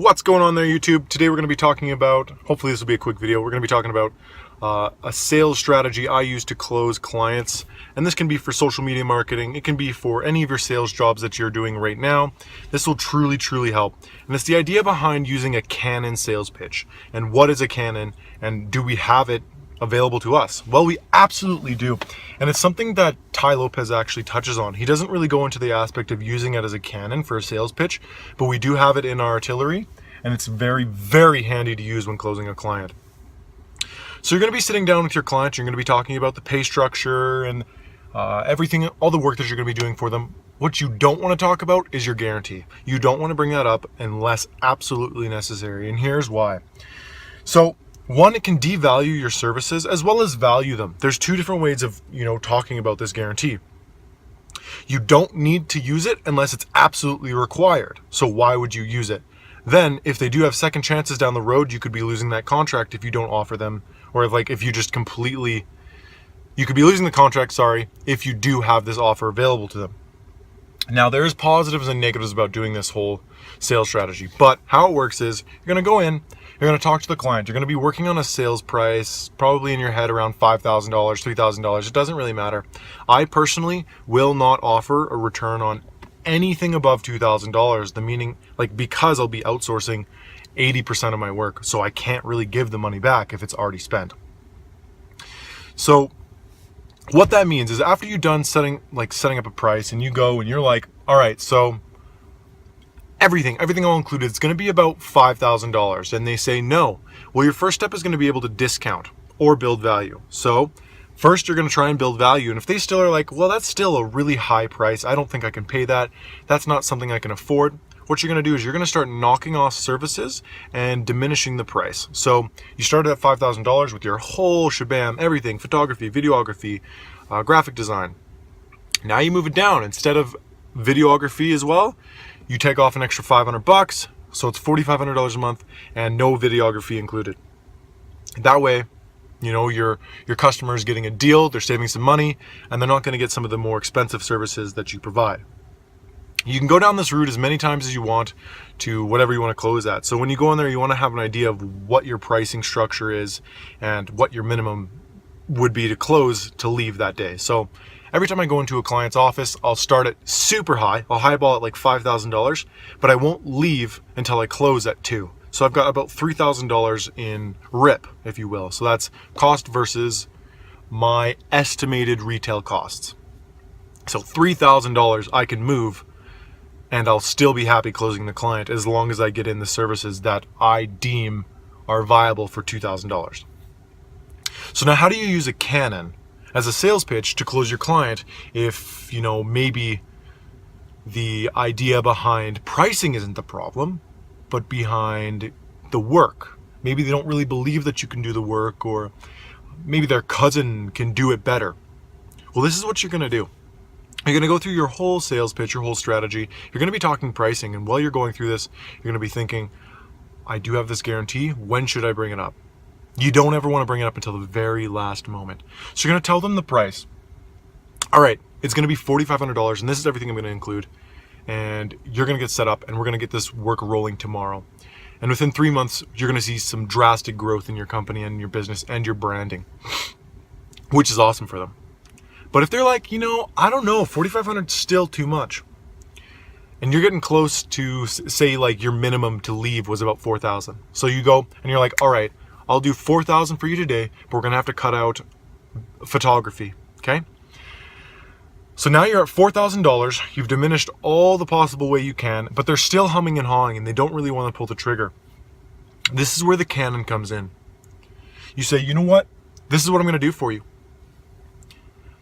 What's going on there, YouTube? Today we're going to be talking about, hopefully this will be a quick video, we're going to be talking about a sales strategy I use to close clients. And this can be for social media marketing. It can be for any of your sales jobs that you're doing right now. This will truly help. And it's the idea behind using a Canon sales pitch. And what is a Canon? And do we have it available to us? Well, we absolutely do. And it's something that Ty Lopez actually touches on. He doesn't really go into the aspect of using it as a Canon for a sales pitch, but we do have it in our artillery, and it's very handy to use when closing a client. So you're going to be sitting down with your client, you're going to be talking about the pay structure and everything, all the work that you're going to be doing for them. What you don't want to talk about is your guarantee. You don't want to bring that up unless absolutely necessary, and here's why. So one, it can devalue your services as well as value them. There's two different ways of, talking about this guarantee. You don't need to use it unless it's absolutely required. So why would you use it? Then, if they do have second chances down the road, you could be losing that contract if you don't offer them, or if you just you could be losing the contract, if you do have this offer available to them. Now, there's positives and negatives about doing this whole sales strategy, but how it works is you're going to go in, you're going to talk to the client, you're going to be working on a sales price, probably in your head around $5,000, $3,000. It doesn't really matter. I personally will not offer a return on anything above $2,000. The meaning, because I'll be outsourcing 80% of my work, so I can't really give the money back if it's already spent. So what that means is after you're done setting up a price and you go and you're like, all right, so everything all included, it's going to be about $5,000. And they say no. Well, your first step is going to be able to discount or build value. So first you're going to try and build value. And if they still are like, well, that's still a really high price, I don't think I can pay that, that's not something I can afford, what you're going to do is you're going to start knocking off services and diminishing the price. So you started at $5,000 with your whole shebang, everything, photography, videography, graphic design. Now you move it down. Instead of videography as well, you take off an extra $500, so it's $4,500 a month and no videography included. That way, your customer is getting a deal, they're saving some money, and they're not going to get some of the more expensive services that you provide. You can go down this route as many times as you want to whatever you want to close at. So when you go in there, you want to have an idea of what your pricing structure is and what your minimum would be to close to leave that day. So every time I go into a client's office, I'll start it super high. I'll highball at $5,000, but I won't leave until I close at $2,000. So I've got about $3,000 in RIP, if you will. So that's cost versus my estimated retail costs. So $3,000 I can move, and I'll still be happy closing the client as long as I get in the services that I deem are viable for $2,000. So now how do you use a Canon as a sales pitch to close your client if, maybe the idea behind pricing isn't the problem, but behind the work? Maybe they don't really believe that you can do the work, or maybe their cousin can do it better. Well, this is what you're going to do. You're going to go through your whole sales pitch, your whole strategy. You're going to be talking pricing, and while you're going through this, you're going to be thinking, I do have this guarantee. When should I bring it up? You don't ever want to bring it up until the very last moment. So you're going to tell them the price. All right, it's going to be $4,500, and this is everything I'm going to include. And you're going to get set up, and we're going to get this work rolling tomorrow. And within 3 months, you're going to see some drastic growth in your company and your business and your branding, which is awesome for them. But if they're like, I don't know, $4,500 is still too much, and you're getting close to, say, your minimum to leave was about $4,000. So you go and you're like, all right, I'll do $4,000 for you today, but we're going to have to cut out photography, okay? So now you're at $4,000. You've diminished all the possible way you can, but they're still humming and hawing, and they don't really want to pull the trigger. This is where the Canon comes in. You say, you know what? This is what I'm going to do for you.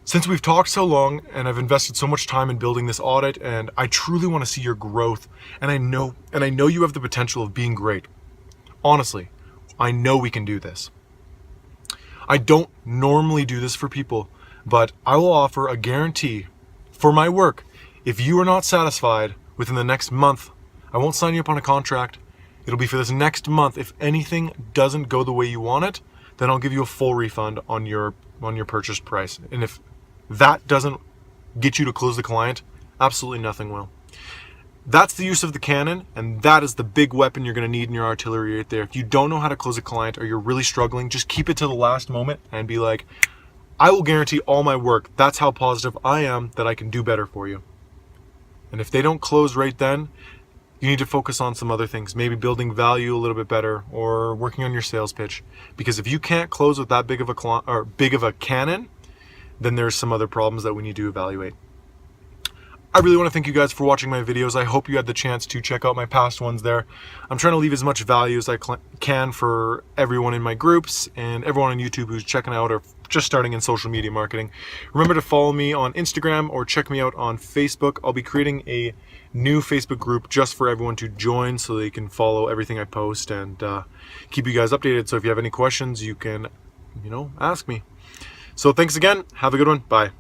Since we've talked so long and I've invested so much time in building this audit, and I truly want to see your growth, and I know you have the potential of being great. Honestly, I know we can do this. I don't normally do this for people, but I will offer a guarantee for my work. If you are not satisfied within the next month, I won't sign you up on a contract. It'll be for this next month. If anything doesn't go the way you want it, then I'll give you a full refund on your purchase price. And if that doesn't get you to close the client, absolutely nothing will. That's the use of the cannon, and that is the big weapon you're going to need in your artillery right there. If you don't know how to close a client or you're really struggling, just keep it to the last moment and be like, I will guarantee all my work. That's how positive I am that I can do better for you. And if they don't close right then, you need to focus on some other things, maybe building value a little bit better or working on your sales pitch. Because if you can't close with that big of a cannon, then there's some other problems that we need to evaluate. I really want to thank you guys for watching my videos. I hope you had the chance to check out my past ones there. I'm trying to leave as much value as I can for everyone in my groups and everyone on YouTube who's checking out or just starting in social media marketing. Remember to follow me on Instagram or check me out on Facebook. I'll be creating a new Facebook group just for everyone to join so they can follow everything I post and keep you guys updated. So if you have any questions, you can, ask me. So thanks again. Have a good one. Bye.